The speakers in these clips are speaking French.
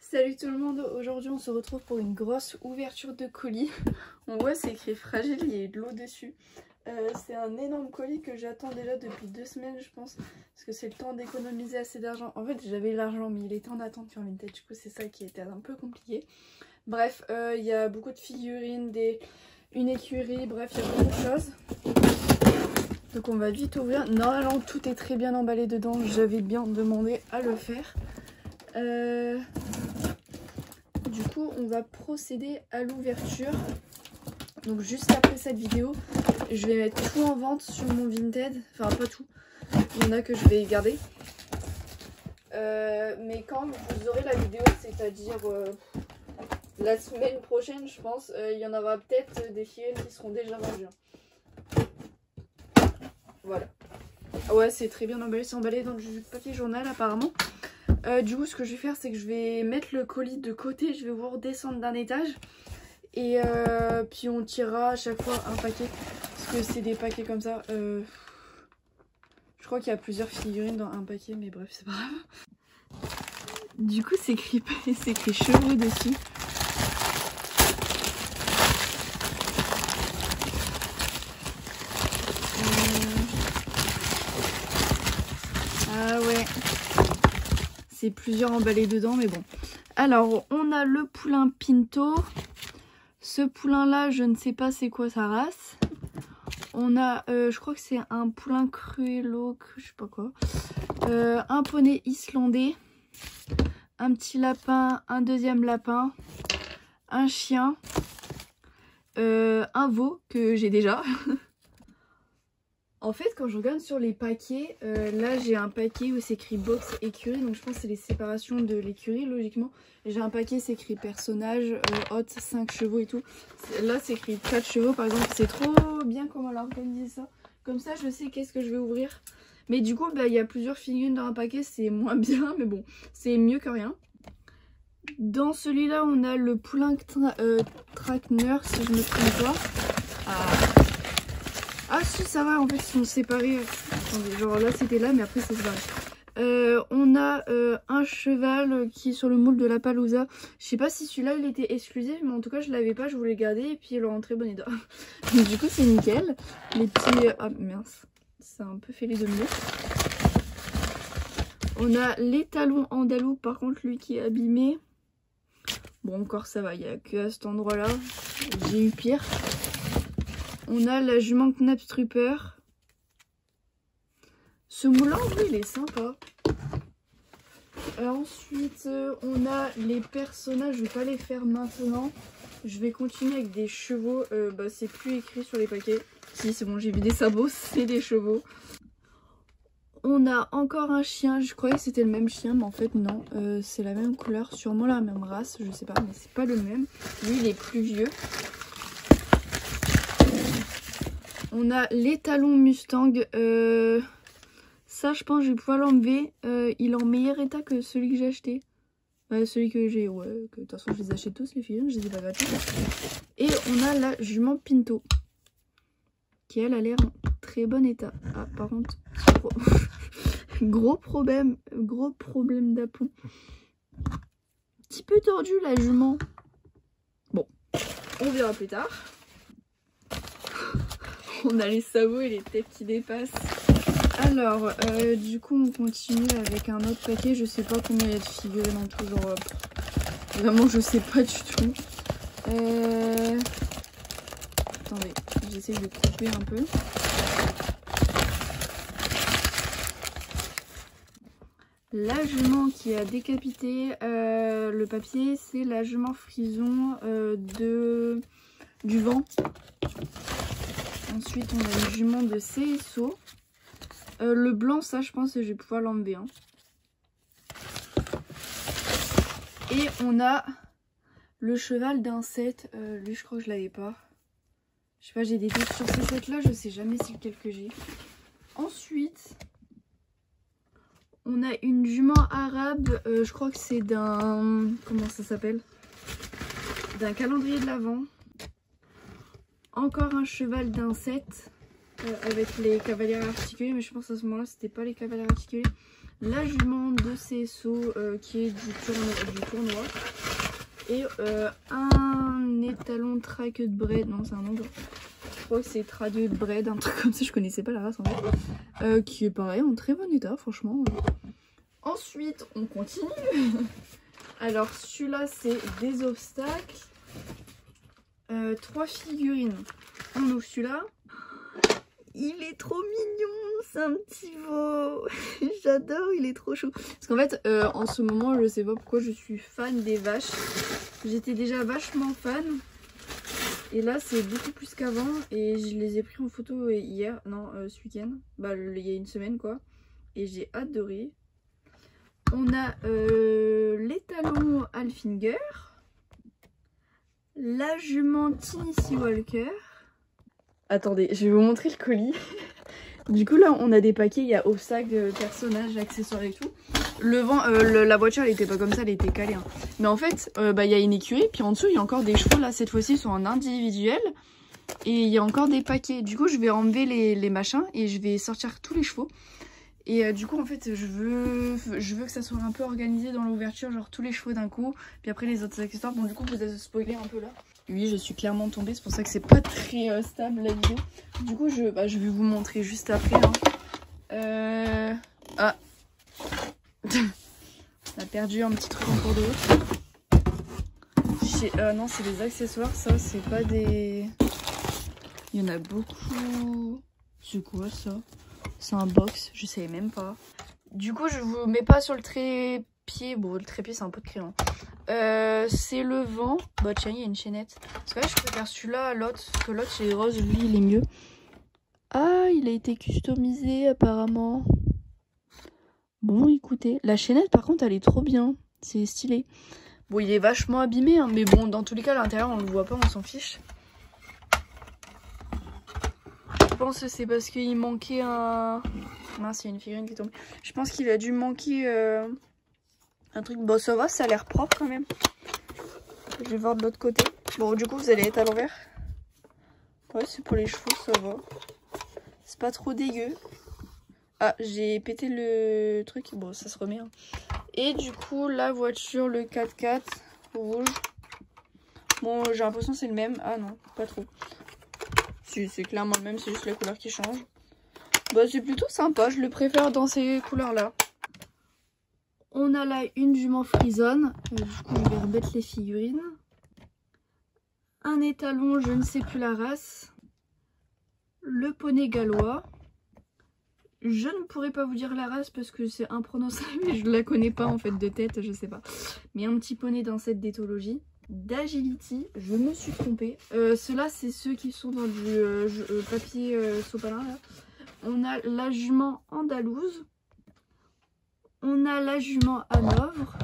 Salut tout le monde, aujourd'hui on se retrouve pour une grosse ouverture de colis. On voit c'est écrit fragile, il y a de l'eau dessus. C'est un énorme colis que j'attends déjà depuis 2 semaines je pense. Parce que c'est le temps d'économiser assez d'argent. En fait j'avais l'argent mais il était en attente sur Vinted, du coup c'est ça qui était un peu compliqué. Bref, il y a beaucoup de figurines, une écurie, bref il y a beaucoup de choses. Donc on va vite ouvrir. Normalement tout est très bien emballé dedans, j'avais bien demandé à le faire. Du coup on va procéder à l'ouverture. Donc juste après cette vidéo je vais mettre tout en vente sur mon Vinted. Enfin pas tout, il y en a que je vais garder. Mais quand vous aurez la vidéo, c'est-à-dire la semaine prochaine je pense, il y en aura peut-être des figurines qui seront déjà vendues. Voilà. Ouais c'est très bien emballé, c'est emballé dans du papier journal apparemment. Du coup ce que je vais faire c'est que je vais mettre le colis de côté, je vais vous redescendre d'un étage. Et puis on tirera à chaque fois un paquet. Parce que c'est des paquets comme ça. Je crois qu'il y a plusieurs figurines dans un paquet, mais bref c'est pas grave. Du coup c'est écrit chevaux dessus. Ah ouais. C'est plusieurs emballés dedans, mais bon. Alors, on a le poulain Pinto. Ce poulain là, je ne sais pas c'est quoi sa race. On a, je crois que c'est un poulain Cruello, je sais pas quoi. Un poney islandais. Un petit lapin, un deuxième lapin. Un chien. Un veau que j'ai déjà. En fait, quand je regarde sur les paquets, là j'ai un paquet où c'est écrit box écurie, donc je pense que c'est les séparations de l'écurie logiquement. J'ai un paquet c'est écrit personnage, hot, 5 chevaux et tout. Là c'est écrit 4 chevaux par exemple, c'est trop bien comment elle a organisé ça. Comme ça je sais qu'est-ce que je vais ouvrir. Mais du coup il y a plusieurs figurines dans un paquet, c'est moins bien, mais bon, c'est mieux que rien. Dans celui-là on a le poulain Trackner si je me trompe pas. Ah si ça va en fait ils sont séparés. Attendez, genre là c'était là mais après c'est séparé. On a un cheval qui est sur le moule de la Palouza. Je sais pas si celui-là il était exclusif mais en tout cas je l'avais pas, je voulais le garder et puis il est en très bon état. Du coup c'est nickel. Les petits... Ah mince, ça a un peu fait les deux milieux. On a les talons andalous par contre lui qui est abîmé. Bon encore ça va, il n'y a que à cet endroit là. J'ai eu pire. On a la jument Knapstrupper. Ce moulin, oui, il est sympa. Ensuite, on a les personnages. Je vais pas les faire maintenant. Je vais continuer avec des chevaux. C'est plus écrit sur les paquets. Si, c'est bon, j'ai vu des sabots. C'est des chevaux. On a encore un chien. Je croyais que c'était le même chien, mais en fait, non. C'est la même couleur. Sûrement la même race. Je sais pas, mais c'est pas le même. Lui, il est plus vieux. On a les talons Mustang. Ça, je pense que je vais pouvoir l'enlever. Il est en meilleur état que celui que j'ai acheté. Celui que j'ai, ouais. De toute façon, je les achète tous, les figurines. Je les ai pas gratuits. Et on a la jument Pinto. Qui, elle, a l'air en très bon état. Ah, par contre, gros problème d'aplomb. Petit peu tordu, la jument. Bon, on verra plus tard. On a les sabots et les têtes qui dépassent. Alors, du coup, on continue avec un autre paquet. Je sais pas combien il y a de figurines en tout. Genre, vraiment, je sais pas du tout. Attendez, j'essaie de couper un peu. La jument qui a décapité le papier, c'est la jument frison du vent. Ensuite, on a une jument de CSO. Le blanc, ça, je pense que je vais pouvoir l'enlever. Hein. Et on a le cheval d'un set. Lui, je crois que je l'avais pas. Je sais pas, j'ai des doutes sur ces sets-là. Je sais jamais c'est lequel que j'ai. Ensuite, on a une jument arabe. Je crois que c'est d'un... Comment ça s'appelle? D'un calendrier de l'Avent. Encore un cheval d'un set. avec les cavalières articulées, mais je pense à ce moment-là c'était pas les cavalières articulées. La jument de CSO qui est du tournoi. Et un étalon traqued bred, non c'est un nom de... Je crois que c'est traduit bred, un truc comme ça, je connaissais pas la race en fait. Qui est pareil, en très bon état franchement. Ensuite on continue. Alors celui-là c'est des obstacles. 3 figurines. On ouvre celui-là. Il est trop mignon, c'est un petit veau. J'adore, il est trop chou. Parce qu'en fait, en ce moment, je sais pas pourquoi je suis fan des vaches. J'étais déjà vachement fan. Et là, c'est beaucoup plus qu'avant. Et je les ai pris en photo hier, non, ce week-end. Bah, il y a une semaine, quoi. Et j'ai adoré. On a l'étalon Alfinger. La jument Tennessee Walker. Attendez, je vais vous montrer le colis. Du coup là on a des paquets, il y a obstacles, personnages, accessoires et tout. La voiture elle était pas comme ça, elle était calée. Hein. Mais en fait, il y a une écurie, puis en dessous il y a encore des chevaux. Là cette fois-ci ils sont en individuel. Et il y a encore des paquets. Du coup je vais enlever les machins et je vais sortir tous les chevaux. Et du coup en fait je veux que ça soit un peu organisé dans l'ouverture, genre tous les chevaux d'un coup. Puis après les autres accessoires, bon du coup vous avez spoilé un peu là. Oui, je suis clairement tombée, c'est pour ça que c'est pas très stable la vidéo. Du coup, je vais vous montrer juste après. Hein. Ah on a perdu un petit truc en cours de route. Non, c'est des accessoires, ça, c'est pas des... Il y en a beaucoup. C'est quoi ça? C'est un box, je savais même pas. Du coup, je vous mets pas sur le trépied. Bon, le trépied, c'est un peu de crayon. C'est le vent. Bah tiens, il y a une chaînette. Parce que là, je préfère celui-là à l'autre. Parce que l'autre, c'est rose. Lui, il est mieux. Ah, il a été customisé apparemment. Bon, écoutez. La chaînette, par contre, elle est trop bien. C'est stylé. Bon, il est vachement abîmé. Hein, mais bon, dans tous les cas, à l'intérieur, on le voit pas. On s'en fiche. Je pense que c'est parce qu'il manquait un... Mince, il y a une figurine qui tombe. Je pense qu'il a dû manquer... un truc, bon ça va, ça a l'air propre quand même. Je vais voir de l'autre côté. Bon du coup vous allez être à l'envers. Ouais c'est pour les chevaux, ça va. C'est pas trop dégueu. Ah j'ai pété le truc, bon ça se remet. Hein. Et du coup la voiture, le 4x4 rouge. Bon j'ai l'impression que c'est le même. Ah non, pas trop. Si c'est clairement le même, c'est juste la couleur qui change. Bah c'est plutôt sympa, je le préfère dans ces couleurs là. On a là une jument frisonne. Du coup, je vais remettre les figurines. Un étalon, je ne sais plus la race. Le poney gallois. Je ne pourrais pas vous dire la race parce que c'est imprononçable et je ne la connais pas en fait de tête, je sais pas. Mais un petit poney d'un set d'éthologie. D'agility, je me suis trompée. Ceux-là, c'est ceux qui sont dans du papier sopalin. Là. On a la jument andalouse. On a la jument Hanovre.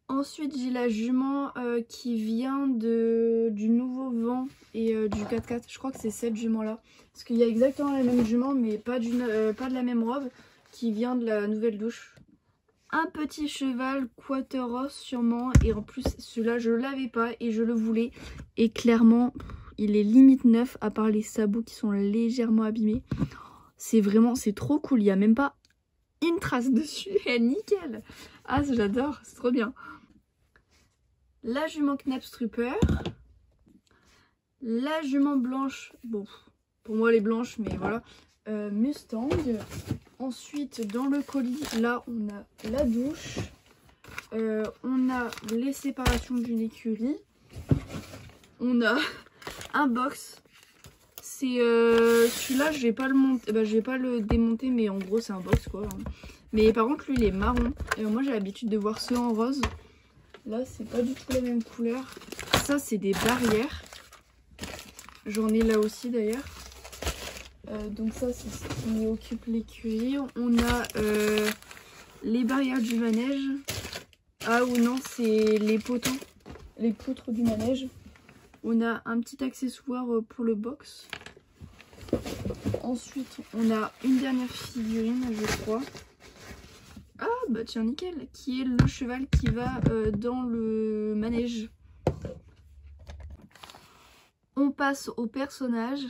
Ensuite, j'ai la jument qui vient du nouveau vent et du 4x4. Je crois que c'est cette jument-là. Parce qu'il y a exactement la même jument, mais pas de la même robe, qui vient de la nouvelle douche. Un petit cheval Quateros sûrement. Et en plus, celui-là, je l'avais pas et je le voulais. Et clairement, il est limite neuf, à part les sabots qui sont légèrement abîmés. C'est vraiment, c'est trop cool. Il n'y a même pas une trace dessus. Et nickel. Ah, j'adore. C'est trop bien. La jument Knapstrupper. La jument blanche. Bon, pour moi, elle est blanche, mais voilà. Mustang. Ensuite, dans le colis, là, on a la douche. On a les séparations d'une écurie. On a un box. C'est celui-là, je vais pas le monter, je vais pas le démonter, mais en gros c'est un box quoi. Mais par contre lui il est marron. Et moi j'ai l'habitude de voir ceux en rose. Là c'est pas du tout la même couleur. Ça c'est des barrières. J'en ai là aussi d'ailleurs. Donc ça c'est ce qui occupe l'écurie. On a les barrières du manège. Ah ou non, c'est les poteaux, les poutres du manège. On a un petit accessoire pour le box. Ensuite, on a une dernière figurine, je crois. Ah, bah tiens, nickel. Qui est le cheval qui va dans le manège. On passe aux personnages.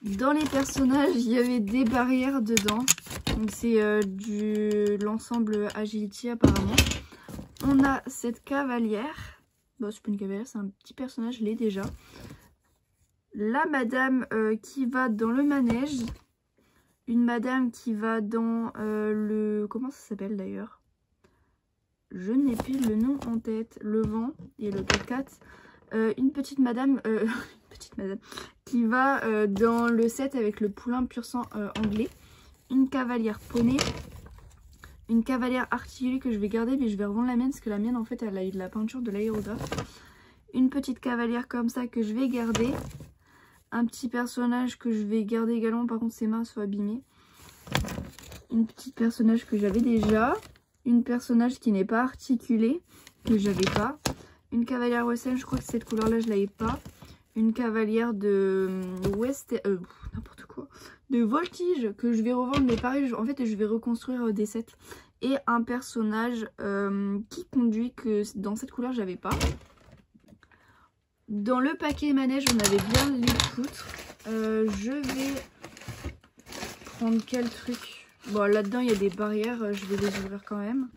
Dans les personnages, il y avait des barrières dedans. Donc c'est l'ensemble Agility apparemment. On a cette cavalière. Bon, c'est pas une cavalière, c'est un petit personnage, je l'ai déjà. La madame qui va dans le manège. Une madame qui va dans le... Comment ça s'appelle d'ailleurs? Je n'ai plus le nom en tête. Le vent et le 4x4. Une petite madame... qui va dans le set avec le poulain pur sang anglais. Une cavalière poney. Une cavalière articulée que je vais garder, mais je vais revendre la mienne parce que la mienne en fait elle a eu de la peinture de l'aérographe. Une petite cavalière comme ça que je vais garder. Un petit personnage que je vais garder également, par contre ses mains sont abîmées. Une petite personnage que j'avais déjà. Une personnage qui n'est pas articulée, que j'avais pas. Une cavalière Western, je crois que cette couleur là je l'avais pas. Une cavalière de n'importe quoi, de Voltige que je vais revendre, mais pareil en fait je vais reconstruire des sets. Et un personnage qui conduit que dans cette couleur j'avais pas. Dans le paquet manège on avait bien les poutres. Je vais prendre quel truc? Bon, là-dedans il y a des barrières, je vais les ouvrir quand même.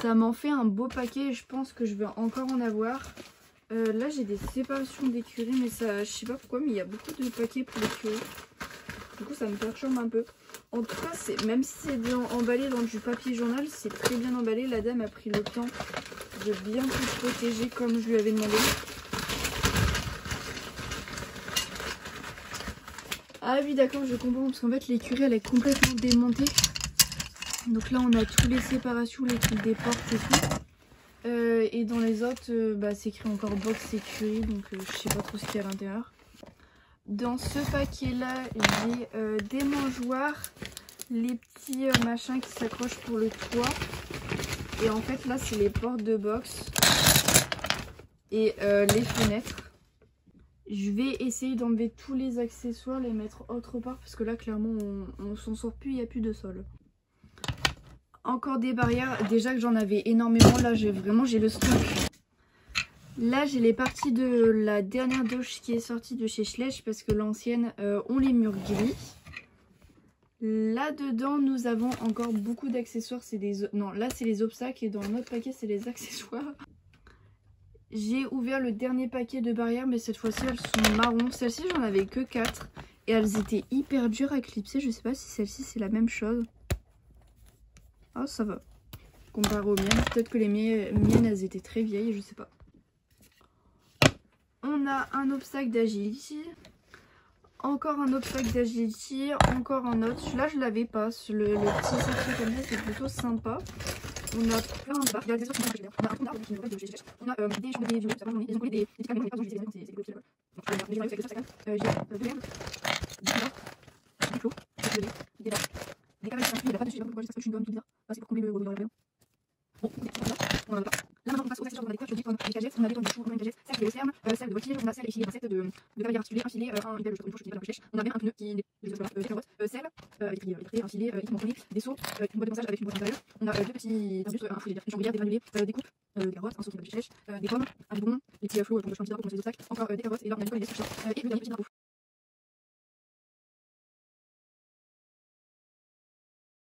Ça m'en fait un beau paquet et je pense que je vais encore en avoir. Là j'ai des séparations d'écuries, mais ça, je sais pas pourquoi, mais il y a beaucoup de paquets pour l'écurie. Du coup ça me perturbe un peu. En tout cas, même si c'est emballé dans du papier journal, c'est très bien emballé. La dame a pris le temps de bien tout protéger comme je lui avais demandé. Ah oui d'accord, je comprends, parce qu'en fait l'écurie elle est complètement démontée. Donc là on a toutes les séparations, les trucs des portes et tout. Et dans les autres, c'est écrit encore box écurie, donc je sais pas trop ce qu'il y a à l'intérieur. Dans ce paquet là, j'ai des mangeoires, les petits machins qui s'accrochent pour le toit. Et en fait là c'est les portes de box et les fenêtres. Je vais essayer d'enlever tous les accessoires, les mettre autre part parce que là clairement on s'en sort plus, il n'y a plus de sol. Encore des barrières, déjà que j'en avais énormément, là j'ai le stock. Là j'ai les parties de la dernière douche qui est sortie de chez Schleich parce que l'ancienne ont les murs gris. Là dedans nous avons encore beaucoup d'accessoires, non là c'est les obstacles et dans notre paquet c'est les accessoires. J'ai ouvert le dernier paquet de barrières mais cette fois-ci elles sont marron. Celles-ci j'en avais que 4 et elles étaient hyper dures à clipser, je sais pas si celle-ci c'est la même chose. Ah ça va, comparé aux miennes, peut-être que les miennes elles étaient très vieilles, je sais pas. On a un obstacle d'agility, encore un obstacle d'agility, encore un autre. Celui-là je l'avais pas, le petit sachet comme ça c'est plutôt sympa. On a plein de barres, il y a des autres qui sont on a un pont qui nous reste de chez Schleich. On a des choses des ils ont collé des petits camions, j'ai des c'est donc j'ai avec ça j'ai deux herbes, des couleurs, des clos, des vaches, des cavaliers, il n'y a pas dessus, je sais pas pourquoi j'ai ça, je suis une bizarre. C'est pour combler le dans la rayon. Bon, on en a pas. Là maintenant on passe aux accessoires, on a des coques, des tonnes, des cagettes, on a des tonnes de choux, on a une cagette, celle de Western, celle de Voltige, on a celle ici, des recettes de cavaliers articulés, un filet, un hiver, une poche qui est pas dans le Schleich. On a même un pneu qui est carotte, celle, électrique, un filet, équipement chronique, des seaux, une boîte de massage avec une boîte d'intérieur. On a deux petits juste une jambelière, des granulés, des coupes, des carottes, un seau qui est pas du Schleich, des pommes, un bidon, des petits flots pour le chemin bizarre pour les obstacles, encore des carottes, et là on a du coup les descriptions, et le dernier petit drapeau.